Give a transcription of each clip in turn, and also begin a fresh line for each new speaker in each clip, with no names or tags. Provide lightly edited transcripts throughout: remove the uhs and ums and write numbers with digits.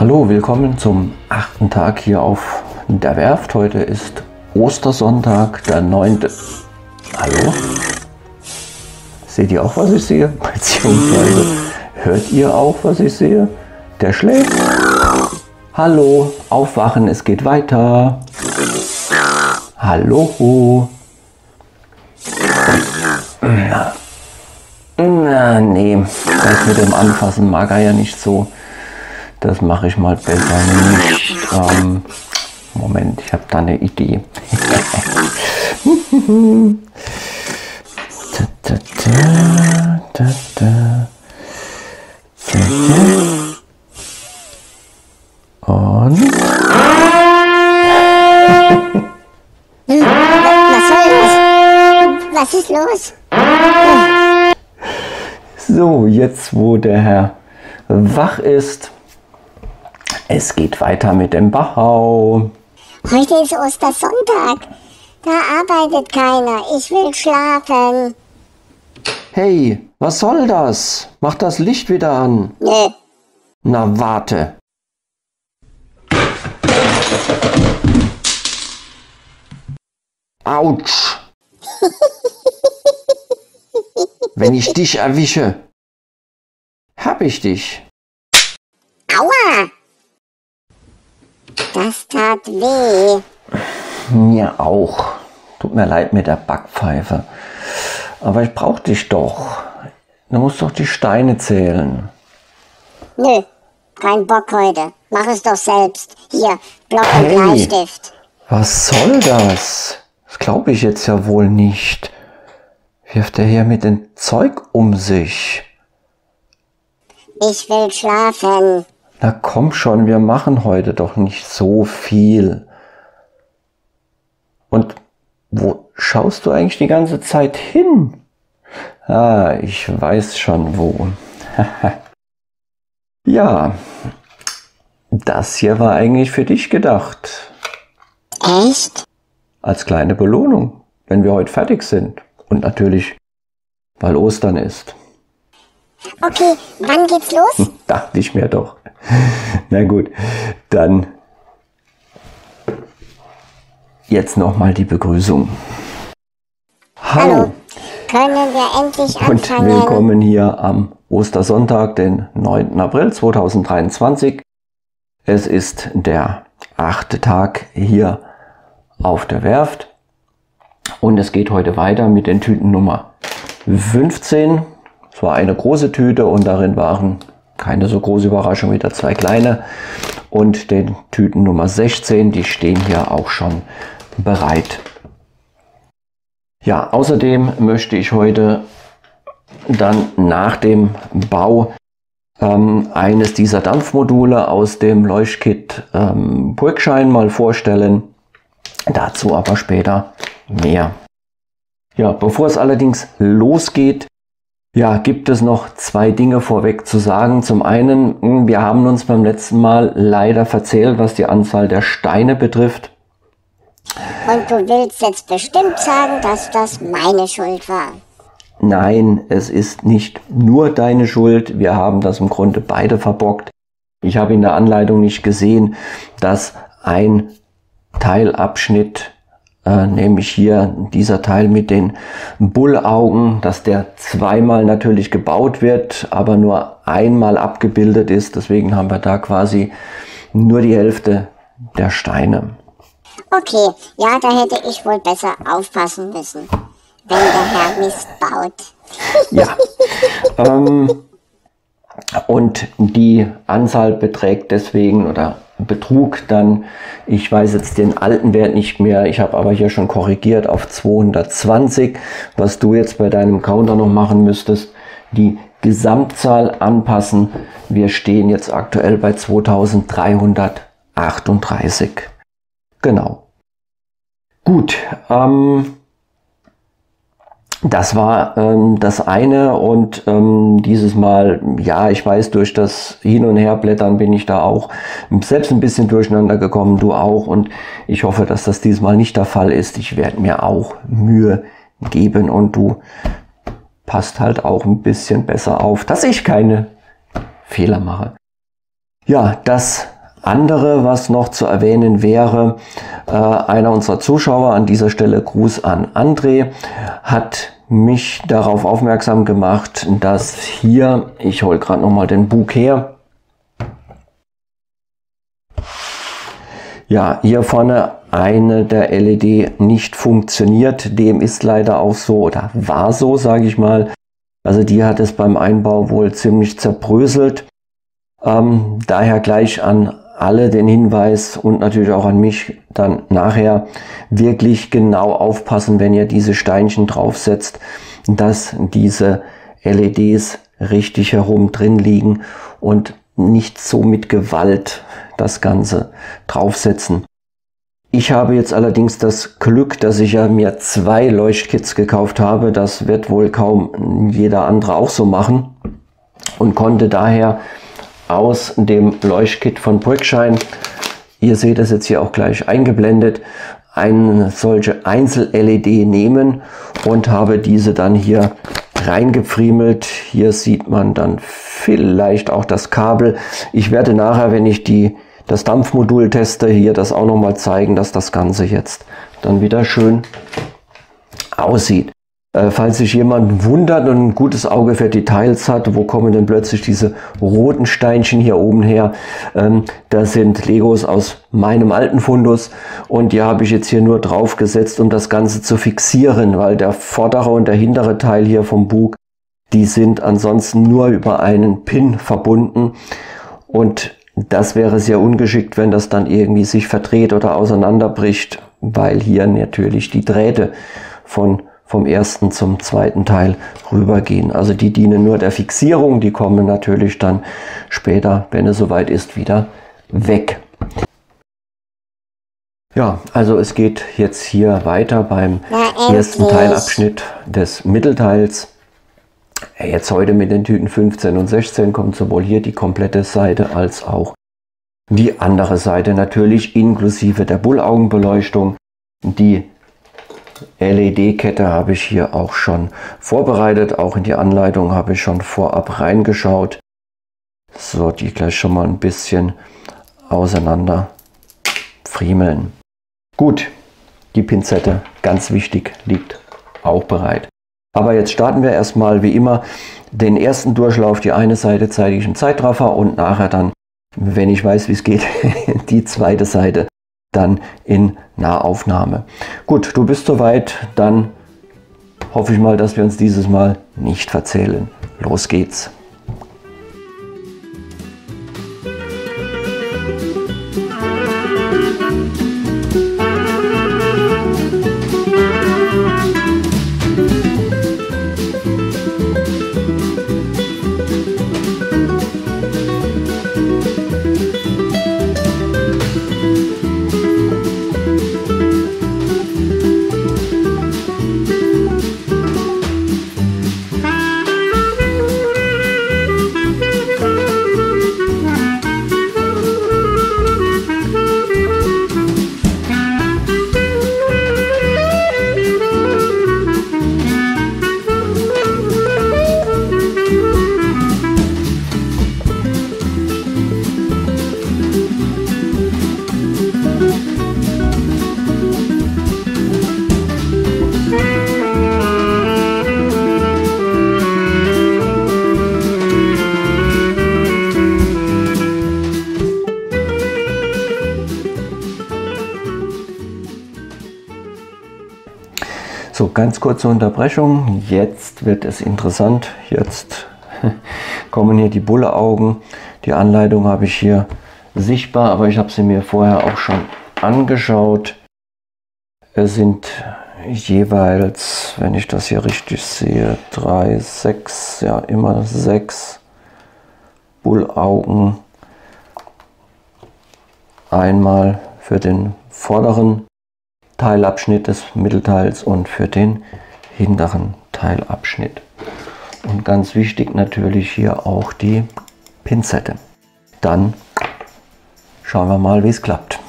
Hallo, willkommen zum 8. Tag hier auf der Werft. Heute ist Ostersonntag, der 9. Hallo? Seht ihr auch, was ich sehe? Beziehungsweise hört ihr auch, was ich sehe? Der schläft. Hallo, aufwachen, es geht weiter. Hallo. Nee, das mit dem Anfassen mag er ja nicht so. Das mache ich mal besser nicht. Moment, ich habe da eine Idee. Und?
Was soll das? Was ist los?
So, jetzt wo der Herr wach ist, es geht weiter mit dem Bachau.
Heute ist Ostersonntag. Da arbeitet keiner. Ich will schlafen.
Hey, was soll das? Mach das Licht wieder an.
Nö.
Na, warte. Autsch. Wenn ich dich erwische, hab ich dich.
Aua! Das tat weh.
Mir auch. Tut mir leid mit der Backpfeife. Aber ich brauch dich doch. Du musst doch die Steine zählen.
Nö, kein Bock heute. Mach es doch selbst. Hier, Block und
Hey.
Bleistift.
Was soll das? Das glaube ich jetzt ja wohl nicht. Wirft er hier mit dem Zeug um sich?
Ich will schlafen.
Na komm schon, wir machen heute doch nicht so viel. Und wo schaust du eigentlich die ganze Zeit hin? Ah, ich weiß schon wo. Ja, das hier war eigentlich für dich gedacht.
Echt?
Als kleine Belohnung, wenn wir heute fertig sind. Und natürlich, weil Ostern ist.
Okay, wann geht's los?
Dachte ich mir doch. Na gut, dann jetzt nochmal die Begrüßung. Hallo
Können wir endlich
und
anfangen?
willkommen hier am Ostersonntag, den 9. April 2023. Es ist der 8. Tag hier auf der Werft und es geht heute weiter mit den Tüten Nummer 15. Es war eine große Tüte und darin waren keine so große Überraschung, wieder 2 kleine. Und den Tüten Nummer 16, die stehen hier auch schon bereit. Ja, außerdem möchte ich heute dann nach dem Bau eines dieser Dampfmodule aus dem Leuchtkit Pulkschein mal vorstellen. Dazu aber später mehr. Ja, bevor es allerdings losgeht, ja, gibt es noch 2 Dinge vorweg zu sagen. Zum einen, wir haben uns beim letzten Mal leider verzählt, was die Anzahl der Steine betrifft.
Und du willst jetzt bestimmt sagen, dass das meine Schuld war.
Nein, es ist nicht nur deine Schuld. Wir haben das im Grunde beide verbockt. Ich habe in der Anleitung nicht gesehen, dass ein Teilabschnitt, nämlich hier dieser Teil mit den Bullaugen, dass der zweimal natürlich gebaut wird, aber nur einmal abgebildet ist. Deswegen haben wir da quasi nur die Hälfte der Steine.
Okay, ja, da hätte ich wohl besser aufpassen müssen, wenn der Herr Mist baut.
Ja. Und die Anzahl beträgt deswegen oder betrug dann, ich weiß jetzt den alten Wert nicht mehr, ich habe aber hier schon korrigiert auf 220, was du jetzt bei deinem Counter noch machen müsstest, die Gesamtzahl anpassen. Wir stehen jetzt aktuell bei 2338. Genau. Gut, das war das eine und dieses Mal, ja, ich weiß, durch das Hin- und Herblättern bin ich da auch selbst ein bisschen durcheinander gekommen, du auch, und ich hoffe, dass das diesmal nicht der Fall ist. Ich werde mir auch Mühe geben und du passt halt auch ein bisschen besser auf, dass ich keine Fehler mache. Ja, das andere, was noch zu erwähnen wäre, einer unserer Zuschauer, an dieser Stelle Gruß an André, hat mich darauf aufmerksam gemacht, dass hier, ich hole gerade nochmal den Bug her, ja, hier vorne eine der LED nicht funktioniert. Dem ist leider auch so, oder war so, sage ich mal. Also die hat es beim Einbau wohl ziemlich zerbröselt. Daher gleich an alle den Hinweis und natürlich auch an mich dann nachher wirklich genau aufpassen, wenn ihr diese Steinchen draufsetzt, dass diese LEDs richtig herum drin liegen und nicht so mit Gewalt das Ganze draufsetzen. Ich habe jetzt allerdings das Glück, dass ich ja mir 2 Leuchtkits gekauft habe. Das wird wohl kaum jeder andere auch so machen und konnte daher aus dem Leuchtkit von Brickshine, ihr seht es jetzt hier auch gleich eingeblendet, eine solche Einzel-LED nehmen und habe diese dann hier reingepfriemelt. Hier sieht man dann vielleicht auch das Kabel. Ich werde nachher, wenn ich das Dampfmodul teste, hier das auch noch mal zeigen, dass das Ganze jetzt dann wieder schön aussieht. Falls sich jemand wundert und ein gutes Auge für Details hat, wo kommen denn plötzlich diese roten Steinchen hier oben her? Das sind Legos aus meinem alten Fundus und die habe ich jetzt hier nur drauf gesetzt, um das Ganze zu fixieren, weil der vordere und der hintere Teil hier vom Bug, die sind ansonsten nur über einen Pin verbunden und das wäre sehr ungeschickt, wenn das dann irgendwie sich verdreht oder auseinanderbricht, weil hier natürlich die Drähte vom ersten zum zweiten Teil rübergehen. Also die dienen nur der Fixierung, die kommen natürlich dann später, wenn es soweit ist, wieder weg. Ja, also es geht jetzt hier weiter beim ersten Teilabschnitt des Mittelteils. Jetzt heute mit den Tüten 15 und 16 kommt sowohl hier die komplette Seite als auch die andere Seite natürlich inklusive der Bullaugenbeleuchtung. Die LED-Kette habe ich hier auch schon vorbereitet, auch in die Anleitung habe ich schon vorab reingeschaut. So, die gleich schon mal ein bisschen auseinander friemeln. Gut, die Pinzette, ganz wichtig, liegt auch bereit. Aber jetzt starten wir erstmal wie immer den ersten Durchlauf, die eine Seite zeige ich im Zeitraffer und nachher dann, wenn ich weiß, wie es geht, die zweite Seite dann in Nahaufnahme. Gut, du bist soweit, dann hoffe ich mal, dass wir uns dieses Mal nicht verzählen. Los geht's! So, ganz kurze Unterbrechung. Jetzt wird es interessant. Jetzt kommen hier die Bulleaugen. Die Anleitung habe ich hier sichtbar, aber ich habe sie mir vorher auch schon angeschaut. Es sind jeweils, wenn ich das hier richtig sehe, 3, 6, ja immer 6 Bullaugen. Einmal für den vorderen Teilabschnitt des Mittelteils und für den hinteren Teilabschnitt. Und ganz wichtig natürlich hier auch die Pinzette. Dann schauen wir mal, wie es klappt.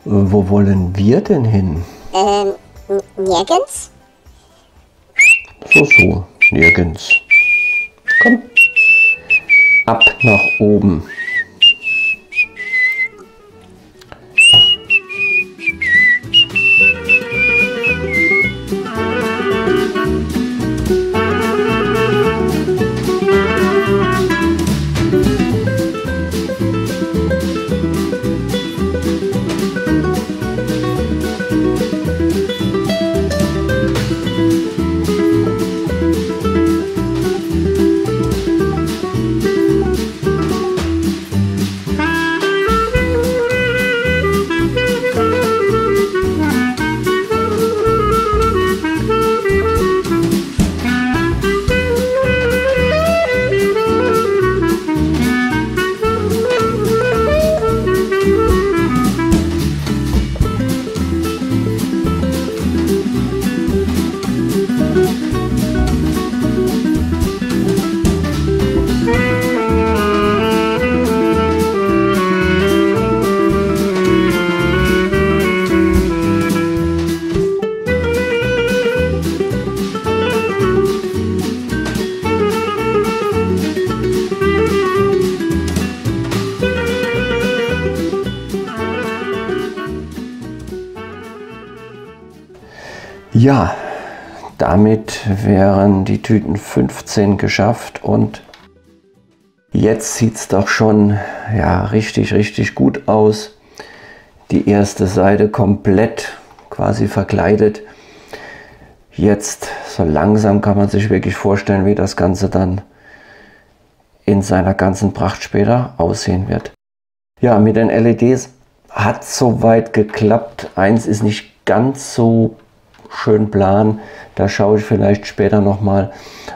Wo wollen wir denn hin?
Nirgends?
So, nirgends. Komm. Ab nach oben. Ja, damit wären die Tüten 15 geschafft und jetzt sieht es doch schon ja, richtig gut aus. Die erste Seite komplett quasi verkleidet. Jetzt so langsam kann man sich wirklich vorstellen, wie das Ganze dann in seiner ganzen Pracht später aussehen wird. Ja, mit den LEDs hat soweit geklappt. Eins ist nicht ganz so schön plan, da schaue ich vielleicht später nochmal.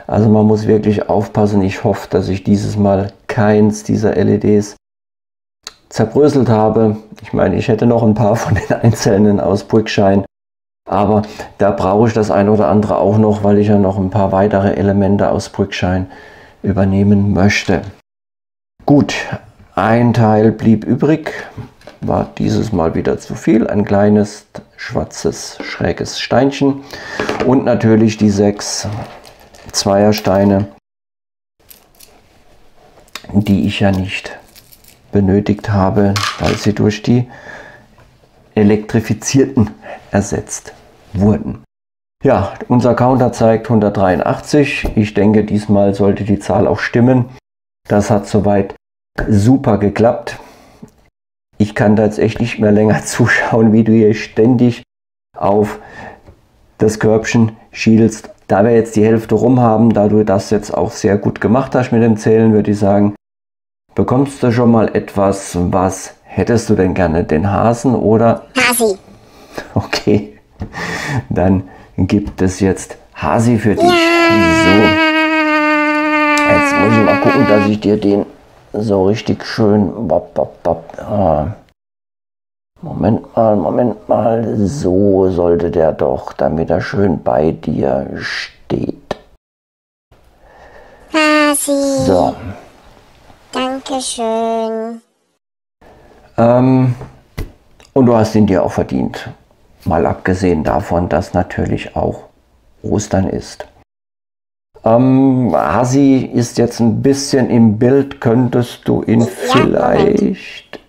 Also man muss wirklich aufpassen. Ich hoffe, dass ich dieses Mal keins dieser LEDs zerbröselt habe. Ich meine, ich hätte noch ein paar von den einzelnen aus Brickshine, aber da brauche ich das ein oder andere auch noch, weil ich ja noch ein paar weitere Elemente aus Brickshine übernehmen möchte. Gut, ein Teil blieb übrig, war dieses Mal wieder zu viel, ein kleines schwarzes schräges Steinchen und natürlich die 6 Zweiersteine, die ich ja nicht benötigt habe, weil sie durch die elektrifizierten ersetzt wurden. Ja, unser Counter zeigt 183. Ich denke, diesmal sollte die Zahl auch stimmen. Das hat soweit super geklappt. Ich kann da jetzt echt nicht mehr länger zuschauen, wie du hier ständig auf das Körbchen schielst. Da wir jetzt die Hälfte rum haben, da du das jetzt auch sehr gut gemacht hast mit dem Zählen, würde ich sagen, bekommst du schon mal etwas. Was hättest du denn gerne? Den Hasen oder?
Hasi.
Okay, dann gibt es jetzt Hasi für dich.
Ja.
So, jetzt muss ich mal gucken, dass ich dir den so richtig schön... Moment mal, so sollte der doch, damit er schön bei dir steht.
Hasi.
So.
Dankeschön.
Und du hast ihn dir auch verdient. Mal abgesehen davon, dass natürlich auch Ostern ist. Hasi ist jetzt ein bisschen im Bild. Könntest du ihn vielleicht...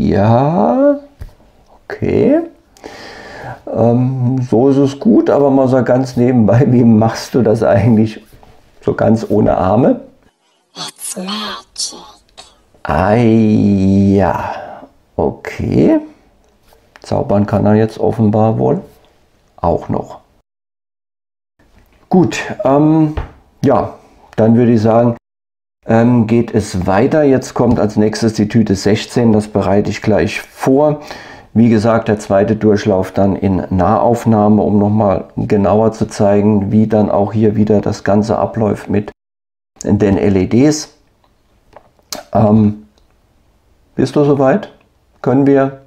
ja, okay. So ist es gut, aber mal so ganz nebenbei, wie machst du das eigentlich so ganz ohne Arme?
It's magic.
Ah ja, okay. Zaubern kann er jetzt offenbar wohl auch noch. Gut, ja, dann würde ich sagen, geht es weiter. Jetzt kommt als nächstes die Tüte 16, das bereite ich gleich vor. Wie gesagt, der zweite Durchlauf dann in Nahaufnahme, um nochmal genauer zu zeigen, wie dann auch hier wieder das Ganze abläuft mit den LEDs. Bist du soweit? Können wir?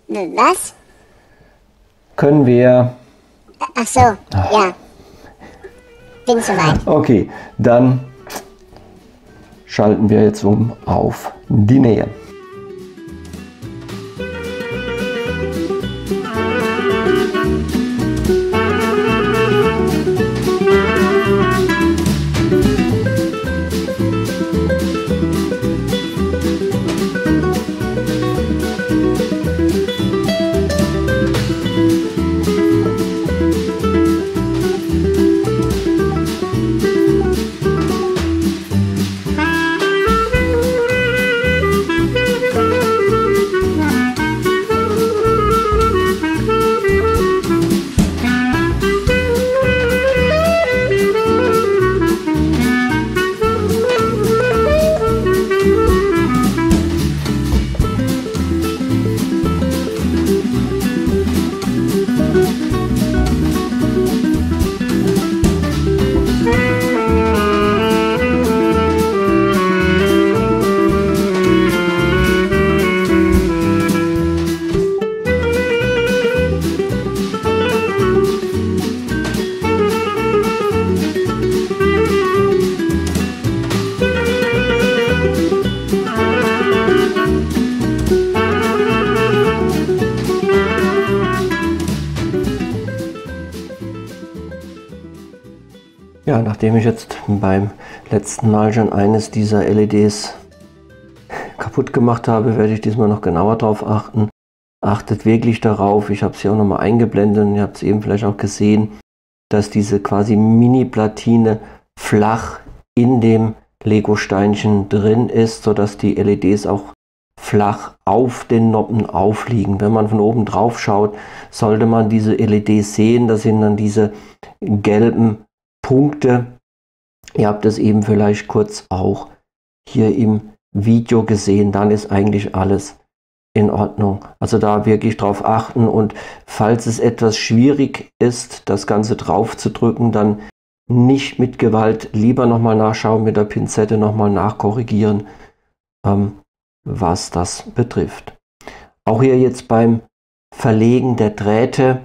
Was?
Können wir?
Ach so, ja. Bin soweit.
Okay, dann schalten wir jetzt um auf die Nähe. Ja, nachdem ich jetzt beim letzten Mal schon eines dieser LEDs kaputt gemacht habe, werde ich diesmal noch genauer darauf achten. Achtet wirklich darauf, ich habe es hier auch nochmal eingeblendet und ihr habt es eben vielleicht auch gesehen, dass diese quasi Mini-Platine flach in dem Lego-Steinchen drin ist, sodass die LEDs auch flach auf den Noppen aufliegen. Wenn man von oben drauf schaut, sollte man diese LEDs sehen. Das sind dann diese gelben Punkte. Ihr habt es eben vielleicht kurz auch hier im Video gesehen. Dann ist eigentlich alles in Ordnung. Also da wirklich drauf achten, und falls es etwas schwierig ist, das Ganze drauf zu drücken, dann nicht mit Gewalt, lieber nochmal nachschauen, mit der Pinzette nochmal nachkorrigieren, was das betrifft. Auch hier jetzt beim Verlegen der Drähte,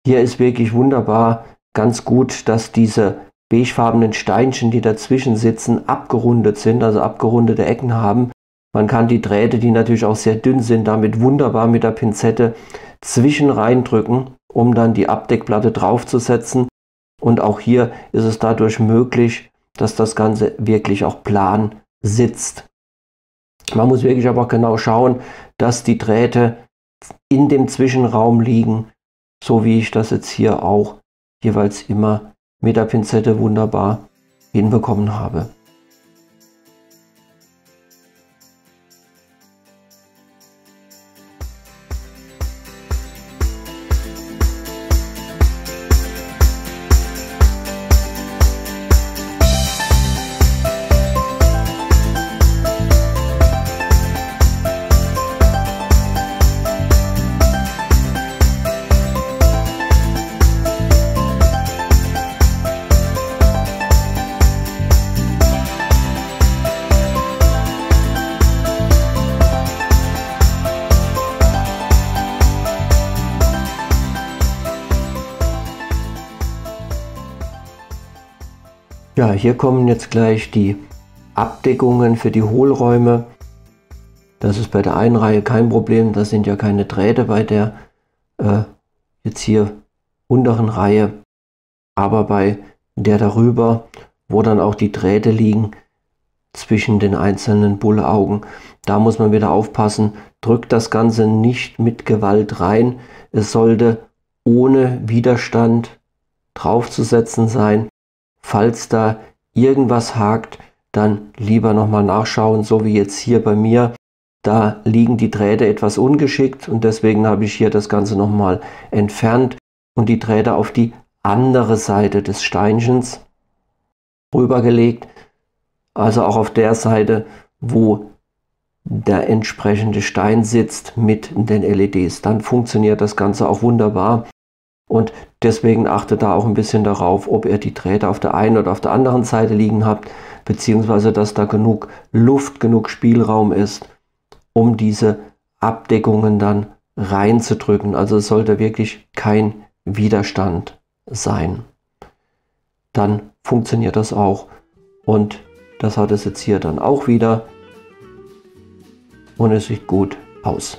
hier ist wirklich wunderbar, ganz gut, dass diese beigefarbenen Steinchen, die dazwischen sitzen, abgerundet sind, also abgerundete Ecken haben. Man kann die Drähte, die natürlich auch sehr dünn sind, damit wunderbar mit der Pinzette zwischen reindrücken, um dann die Abdeckplatte draufzusetzen. Und auch hier ist es dadurch möglich, dass das Ganze wirklich auch plan sitzt. Man muss wirklich aber auch genau schauen, dass die Drähte in dem Zwischenraum liegen, so wie ich das jetzt hier auch jeweils immer mit der Pinzette wunderbar hinbekommen habe. Ja, hier kommen jetzt gleich die Abdeckungen für die Hohlräume. Das ist bei der einen Reihe kein Problem, da sind ja keine Drähte bei der jetzt hier unteren Reihe. Aber bei der darüber, wo dann auch die Drähte liegen zwischen den einzelnen Bullaugen, da muss man wieder aufpassen, drückt das Ganze nicht mit Gewalt rein. Es sollte ohne Widerstand draufzusetzen sein. Falls da irgendwas hakt, dann lieber nochmal nachschauen, so wie jetzt hier bei mir. Da liegen die Drähte etwas ungeschickt und deswegen habe ich hier das Ganze nochmal entfernt und die Drähte auf die andere Seite des Steinchens rübergelegt. Also auch auf der Seite, wo der entsprechende Stein sitzt mit den LEDs. Dann funktioniert das Ganze auch wunderbar. Und deswegen achtet da auch ein bisschen darauf, ob ihr die Drähte auf der einen oder auf der anderen Seite liegen habt, beziehungsweise dass da genug Luft, genug Spielraum ist, um diese Abdeckungen dann reinzudrücken. Also es sollte wirklich kein Widerstand sein. Dann funktioniert das auch und Das hat es jetzt hier dann auch wieder. Und es sieht gut aus.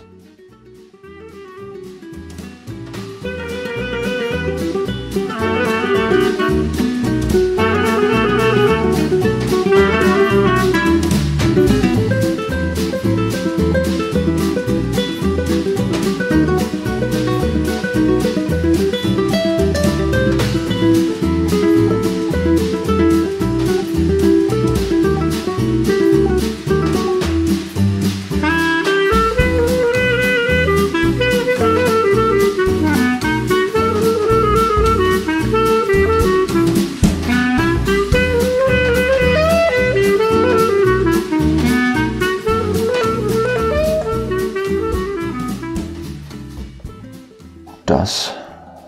Das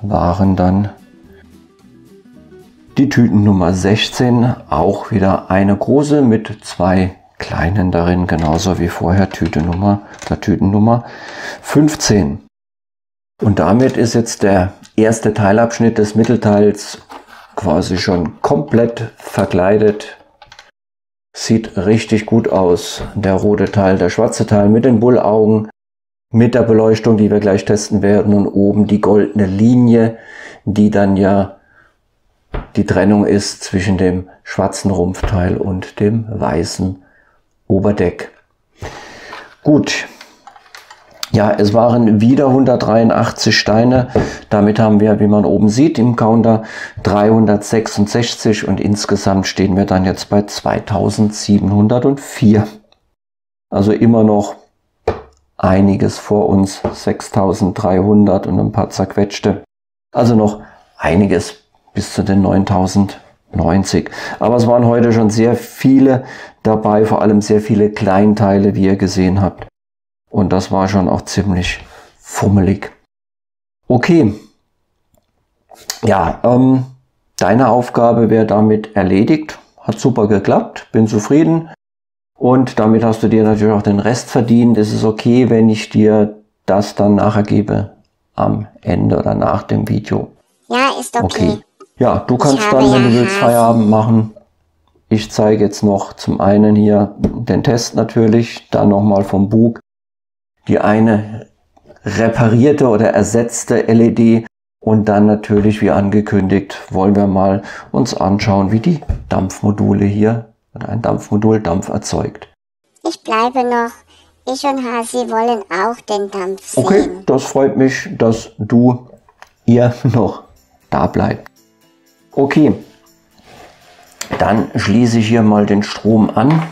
waren dann die Tüten Nummer 16, auch wieder eine große mit 2 kleinen darin, genauso wie vorher Tüten Nummer 15. Und damit ist jetzt der erste Teilabschnitt des Mittelteils quasi schon komplett verkleidet. Sieht richtig gut aus. Der rote Teil, der schwarze Teil mit den Bullaugen, mit der Beleuchtung, die wir gleich testen werden, und oben die goldene Linie, die dann ja die Trennung ist zwischen dem schwarzen Rumpfteil und dem weißen Oberdeck. Gut, ja, es waren wieder 183 Steine. Damit haben wir, wie man oben sieht, im Counter 366 und insgesamt stehen wir dann jetzt bei 2704. Also immer noch einiges vor uns, 6300 und ein paar zerquetschte. Also noch einiges bis zu den 9090. Aber es waren heute schon sehr viele dabei, vor allem sehr viele Kleinteile, wie ihr gesehen habt. Und das war schon auch ziemlich fummelig. Okay. Ja, deine Aufgabe wäre damit erledigt. Hat super geklappt, bin zufrieden. Und damit hast du dir natürlich auch den Rest verdient. Es ist okay, wenn ich dir das dann nachher gebe am Ende oder nach dem Video.
Ja, ist okay.
Ja, du kannst dann, wenn du willst, Feierabend machen. Ich zeige jetzt noch zum einen hier den Test natürlich, dann nochmal vom Bug die eine reparierte oder ersetzte LED und dann natürlich, wie angekündigt, wollen wir mal uns anschauen, wie die Dampfmodule hier oder ein Dampfmodul Dampf erzeugt.
Ich bleibe noch. Ich und Hasi wollen auch den Dampf sehen.
Okay, das freut mich, dass ihr noch da bleibt. Okay, dann schließe ich hier mal den Strom an.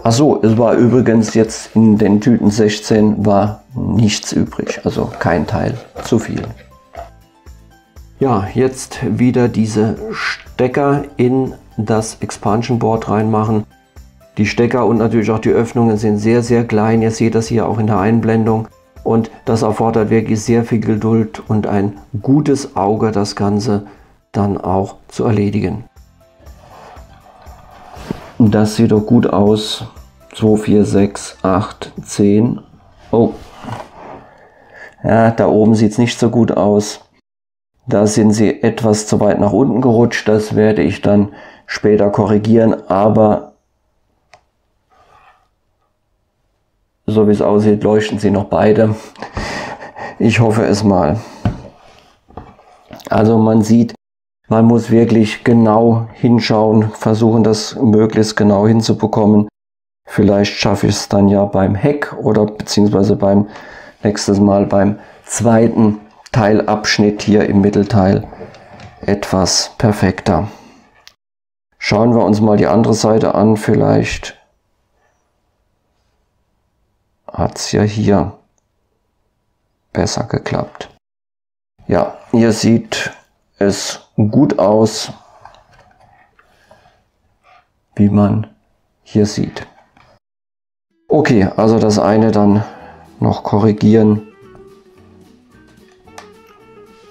Achso, es war übrigens jetzt in den Tüten 16 war nichts übrig, also kein Teil, zu viel. Ja, jetzt wieder diese Stecker in das Expansion Board reinmachen. Die Stecker und natürlich auch die Öffnungen sind sehr, sehr klein. Ihr seht das hier auch in der Einblendung. Und das erfordert wirklich sehr viel Geduld und ein gutes Auge, das Ganze dann auch zu erledigen. Das sieht doch gut aus. 2, 4, 6, 8, 10. Oh. Ja, da oben sieht es nicht so gut aus. Da sind sie etwas zu weit nach unten gerutscht. Das werde ich dann später korrigieren. Aber so wie es aussieht, leuchten sie noch beide. Ich hoffe es mal. Also man sieht, man muss wirklich genau hinschauen, versuchen das möglichst genau hinzubekommen. Vielleicht schaffe ich es dann ja beim Heck oder beziehungsweise beim nächstes Mal beim zweiten Teilabschnitt hier im Mittelteil etwas perfekter. Schauen wir uns mal die andere Seite an. Vielleicht hat es ja hier besser geklappt. Ja, hier sieht es gut aus, wie man hier sieht. Okay, also das eine dann noch korrigieren.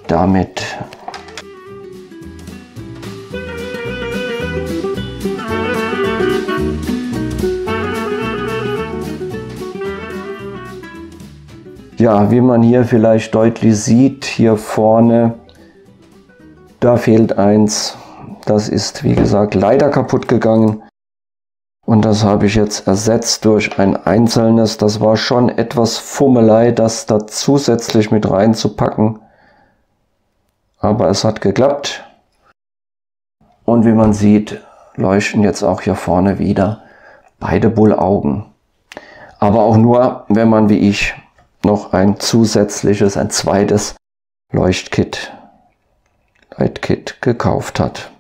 Damit ja, wie man hier vielleicht deutlich sieht, hier vorne, da fehlt eins. Das ist, wie gesagt, leider kaputt gegangen. Und das habe ich jetzt ersetzt durch ein einzelnes. Das war schon etwas Fummelei, das da zusätzlich mit reinzupacken. Aber es hat geklappt. Und wie man sieht, leuchten jetzt auch hier vorne wieder beide Bullaugen. Aber auch nur, wenn man wie ich noch ein zusätzliches, ein zweites Leuchtkit gekauft hat.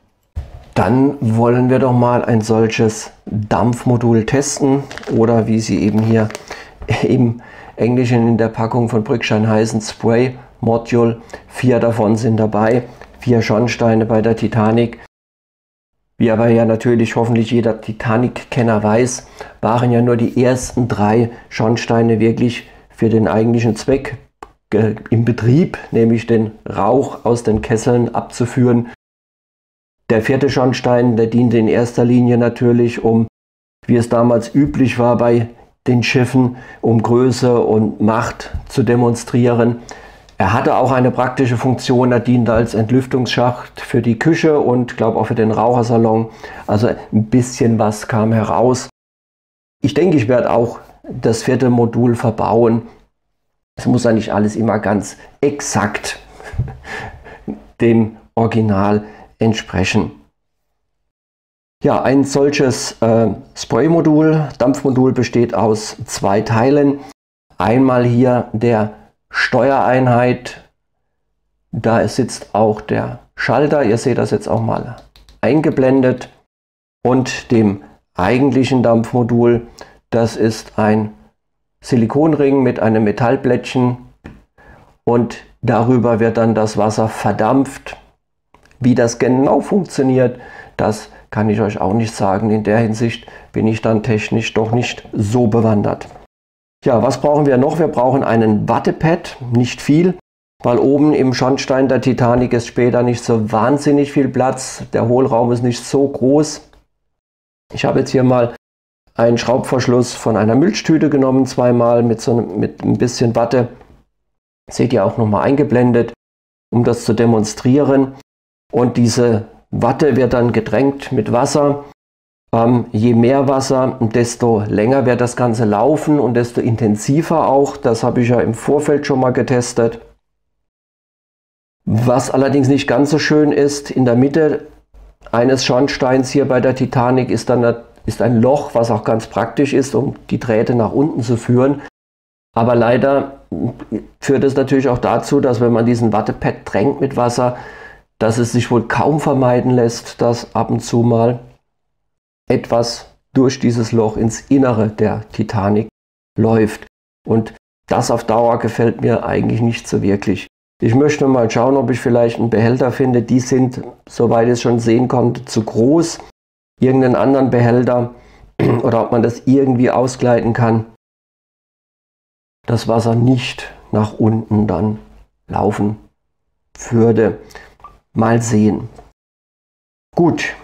Dann wollen wir doch mal ein solches Dampfmodul testen oder wie sie eben hier im Englischen in der Packung von Brückschein heißen, Spray Module. 4 davon sind dabei, 4 Schornsteine bei der Titanic. Wie aber ja natürlich hoffentlich jeder Titanic-Kenner weiß, waren ja nur die ersten 3 Schornsteine wirklich für den eigentlichen Zweck im Betrieb, nämlich den Rauch aus den Kesseln abzuführen. Der 4. Schornstein, der diente in erster Linie natürlich, um, wie es damals üblich war bei den Schiffen, um Größe und Macht zu demonstrieren. Er hatte auch eine praktische Funktion, er diente als Entlüftungsschacht für die Küche und glaube auch für den Rauchersalon. Also ein bisschen was kam heraus. Ich denke, ich werde auch das 4. Modul verbauen. Es muss ja nicht alles immer ganz exakt dem Original entsprechen. Ja, ein solches Spray-Modul, Dampfmodul besteht aus 2 Teilen. Einmal hier der Steuereinheit, da sitzt auch der Schalter, ihr seht das jetzt auch mal eingeblendet, und dem eigentlichen Dampfmodul, das ist ein Silikonring mit einem Metallplättchen und darüber wird dann das Wasser verdampft. Wie das genau funktioniert, das kann ich euch auch nicht sagen. In der Hinsicht bin ich dann technisch doch nicht so bewandert. Ja, was brauchen wir noch? Wir brauchen einen Wattepad, nicht viel, weil oben im Schornstein der Titanic ist später nicht so wahnsinnig viel Platz. Der Hohlraum ist nicht so groß. Ich habe jetzt hier mal einen Schraubverschluss von einer Milchtüte genommen, zweimal mit ein bisschen Watte. Seht ihr auch nochmal eingeblendet, um das zu demonstrieren. Und diese Watte wird dann getränkt mit Wasser. Je mehr Wasser, desto länger wird das Ganze laufen und desto intensiver auch. Das habe ich ja im Vorfeld schon mal getestet. Was allerdings nicht ganz so schön ist, in der Mitte eines Schornsteins hier bei der Titanic ist ein Loch, was auch ganz praktisch ist, um die Drähte nach unten zu führen. Aber leider führt es natürlich auch dazu, dass wenn man diesen Wattepad tränkt mit Wasser, dass es sich wohl kaum vermeiden lässt, dass ab und zu mal etwas durch dieses Loch ins Innere der Titanic läuft. Und das auf Dauer gefällt mir eigentlich nicht so wirklich. Ich möchte mal schauen, ob ich vielleicht einen Behälter finde. Die sind, soweit ich es schon sehen konnte, zu groß. Irgendeinen anderen Behälter oder ob man das irgendwie ausgleiten kann. Das Wasser nicht nach unten dann laufen würde. Mal sehen. Gut.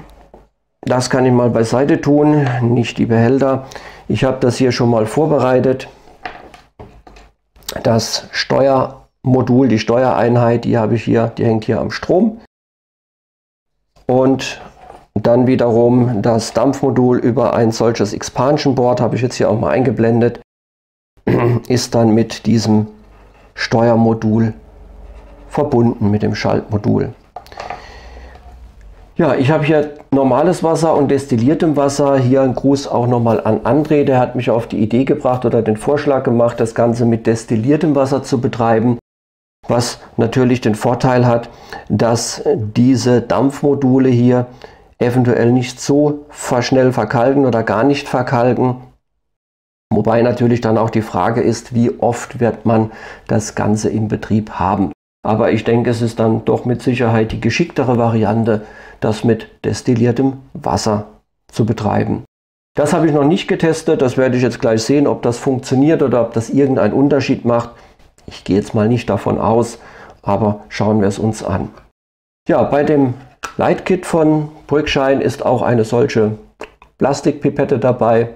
Das kann ich mal beiseite tun, nicht die Behälter. Ich habe das hier schon mal vorbereitet. Das Steuermodul, die Steuereinheit, die habe ich hier, die hängt hier am Strom. Und dann wiederum das Dampfmodul über ein solches Expansion Board, habe ich jetzt hier auch mal eingeblendet, ist dann mit diesem Steuermodul verbunden, mit dem Schaltmodul. Ja, ich habe hier normales Wasser und destilliertem Wasser. Hier ein Gruß auch nochmal an André, der hat mich auf die Idee gebracht oder den Vorschlag gemacht, das Ganze mit destilliertem Wasser zu betreiben. Was natürlich den Vorteil hat, dass diese Dampfmodule hier eventuell nicht so schnell verkalken oder gar nicht verkalken. Wobei natürlich dann auch die Frage ist, wie oft wird man das Ganze im Betrieb haben. Aber ich denke, es ist dann doch mit Sicherheit die geschicktere Variante, das mit destilliertem Wasser zu betreiben. Das habe ich noch nicht getestet, das werde ich jetzt gleich sehen, ob das funktioniert oder ob das irgendeinen Unterschied macht. Ich gehe jetzt mal nicht davon aus, aber schauen wir es uns an. Ja, bei dem Leitkit von Brückschein ist auch eine solche Plastikpipette dabei,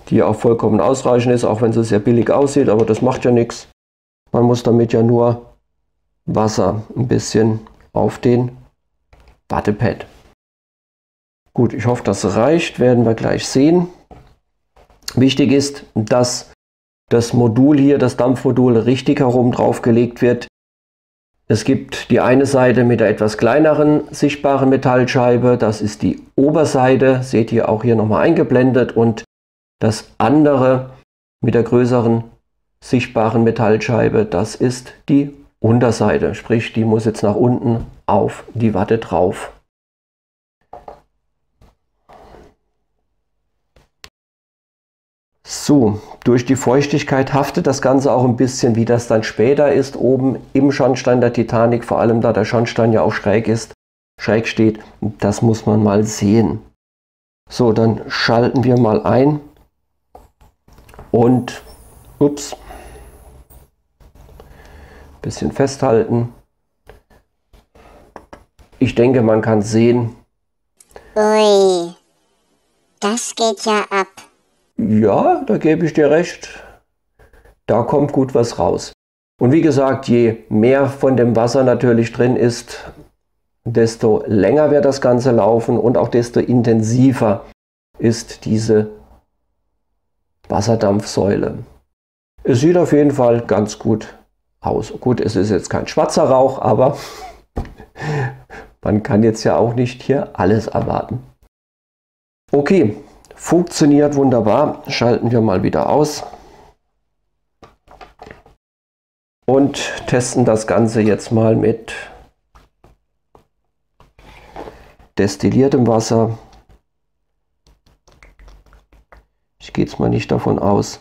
die auch vollkommen ausreichend ist, auch wenn sie sehr billig aussieht, aber das macht ja nichts. Man muss damit ja nur Wasser ein bisschen auf den Wattepad. Gut, ich hoffe, das reicht, werden wir gleich sehen. Wichtig ist, dass das Modul hier, das Dampfmodul, richtig herum draufgelegt wird. Es gibt die eine Seite mit der etwas kleineren sichtbaren Metallscheibe, das ist die Oberseite, seht ihr auch hier nochmal eingeblendet, und das andere mit der größeren sichtbaren Metallscheibe, das ist die Unterseite, sprich die muss jetzt nach unten auf die Watte drauf. So, durch die Feuchtigkeit haftet das Ganze auch ein bisschen, wie das dann später ist, oben im Schornstein der Titanic, vor allem da der Schornstein ja auch schräg steht. Das muss man mal sehen. So, dann schalten wir mal ein und, ups, bisschen festhalten. Ich denke, man kann sehen.
Ui, das geht ja ab.
Ja, da gebe ich dir recht. Da kommt gut was raus. Und wie gesagt, je mehr von dem Wasser natürlich drin ist, desto länger wird das Ganze laufen und auch desto intensiver ist diese Wasserdampfsäule. Es sieht auf jeden Fall ganz gut aus. Gut, es ist jetzt kein schwarzer Rauch, aber man kann jetzt ja auch nicht hier alles erwarten. Okay. Funktioniert wunderbar. Schalten wir mal wieder aus und testen das Ganze jetzt mal mit destilliertem Wasser. Ich gehe jetzt mal nicht davon aus,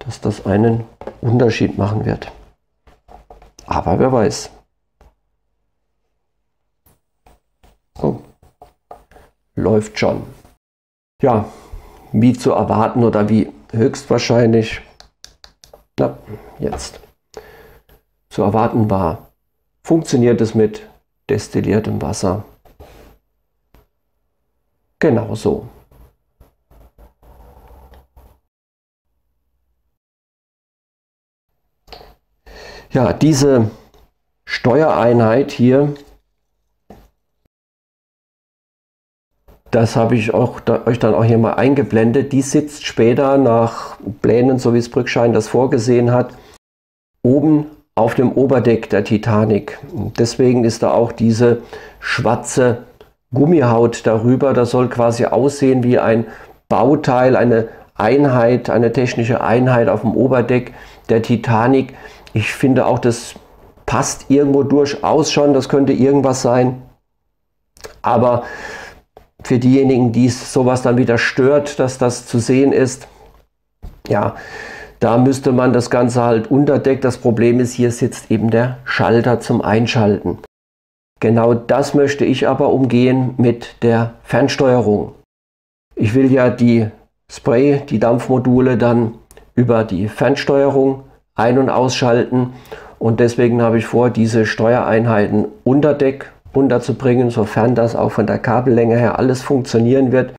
dass das einen Unterschied machen wird. Aber wer weiß. So. Läuft schon. Ja, wie zu erwarten oder wie höchstwahrscheinlich, na, jetzt zu erwarten war, funktioniert es mit destilliertem Wasser genauso. Ja, diese Steuereinheit hier, das habe ich euch dann auch hier mal eingeblendet. Die sitzt später nach Plänen, so wie es Brückschein das vorgesehen hat, oben auf dem Oberdeck der Titanic. Deswegen ist da auch diese schwarze Gummihaut darüber. Das soll quasi aussehen wie ein Bauteil, eine Einheit, eine technische Einheit auf dem Oberdeck der Titanic. Ich finde auch, das passt irgendwo durchaus schon. Das könnte irgendwas sein. Aber für diejenigen, die sowas dann wieder stört, dass das zu sehen ist, ja, da müsste man das Ganze halt unterdeck. Das Problem ist, hier sitzt eben der Schalter zum Einschalten. Genau das möchte ich aber umgehen mit der Fernsteuerung. Ich will ja die Dampfmodule dann über die Fernsteuerung ein- und ausschalten, und deswegen habe ich vor, diese Steuereinheiten unterdeck unterzubringen, sofern das auch von der Kabellänge her alles funktionieren wird,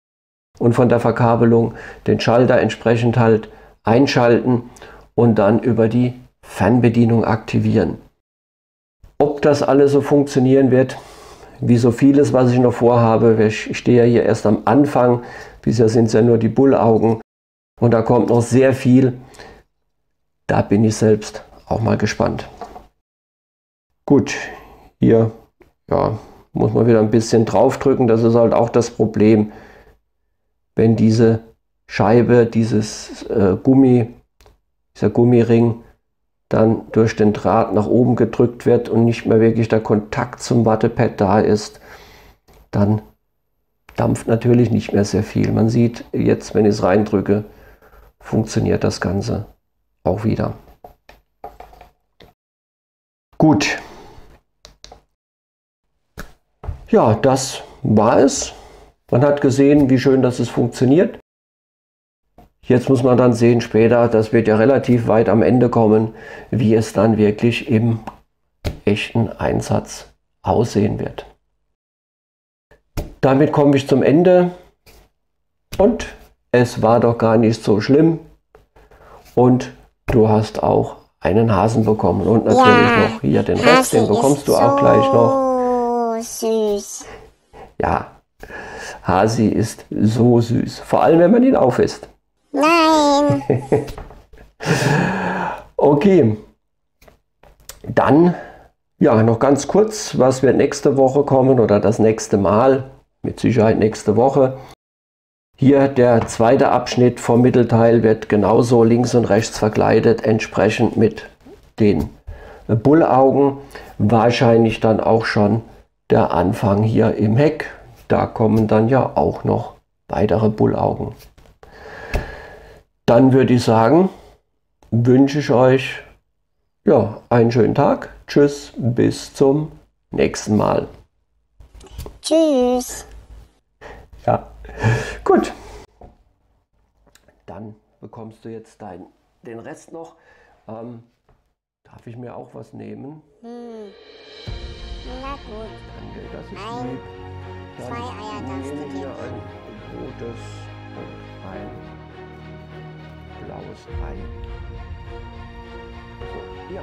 und von der Verkabelung den Schalter entsprechend halt einschalten und dann über die Fernbedienung aktivieren. Ob das alles so funktionieren wird, wie so vieles, was ich noch vorhabe, ich stehe ja hier erst am Anfang, bisher sind es ja nur die Bullaugen und da kommt noch sehr viel, da bin ich selbst auch mal gespannt. Gut, hier ja, muss man wieder ein bisschen drauf drücken. Das ist halt auch das Problem, wenn diese Scheibe, dieser Gummiring dann durch den Draht nach oben gedrückt wird und nicht mehr wirklich der Kontakt zum Wattepad da ist, dann dampft natürlich nicht mehr sehr viel. Man sieht jetzt, wenn ich es reindrücke, funktioniert das Ganze auch wieder. Gut. Ja, das war es. Man hat gesehen, wie schön das funktioniert. Jetzt muss man dann sehen später, das wird ja relativ weit am Ende kommen, wie es dann wirklich im echten Einsatz aussehen wird. Damit komme ich zum Ende und es war doch gar nicht so schlimm und du hast auch einen Hasen bekommen und natürlich noch hier den Rest, den bekommst du auch gleich noch.
süß.
Ja, Hasi ist so süß. Vor allem, wenn man ihn aufisst.
Nein.
Okay. Dann, ja, noch ganz kurz, was wird nächste Woche kommen oder das nächste Mal. Mit Sicherheit nächste Woche. Hier der zweite Abschnitt vom Mittelteil wird genauso links und rechts verkleidet, entsprechend mit den Bullaugen. Wahrscheinlich dann auch schon der Anfang hier im Heck. Da kommen dann ja auch noch weitere Bullaugen. Dann würde ich sagen, wünsche ich euch ja, einen schönen Tag. Tschüss, bis zum nächsten Mal.
Tschüss.
Ja, gut. Dann bekommst du jetzt den Rest noch. Darf ich mir auch was nehmen?
Na gut.
Danke, das ist
Nein.
lieb. Dann
2 Eier darfst
nehme
du
ich mir
dir.
ein rotes und ein blaues Ei. So, ja.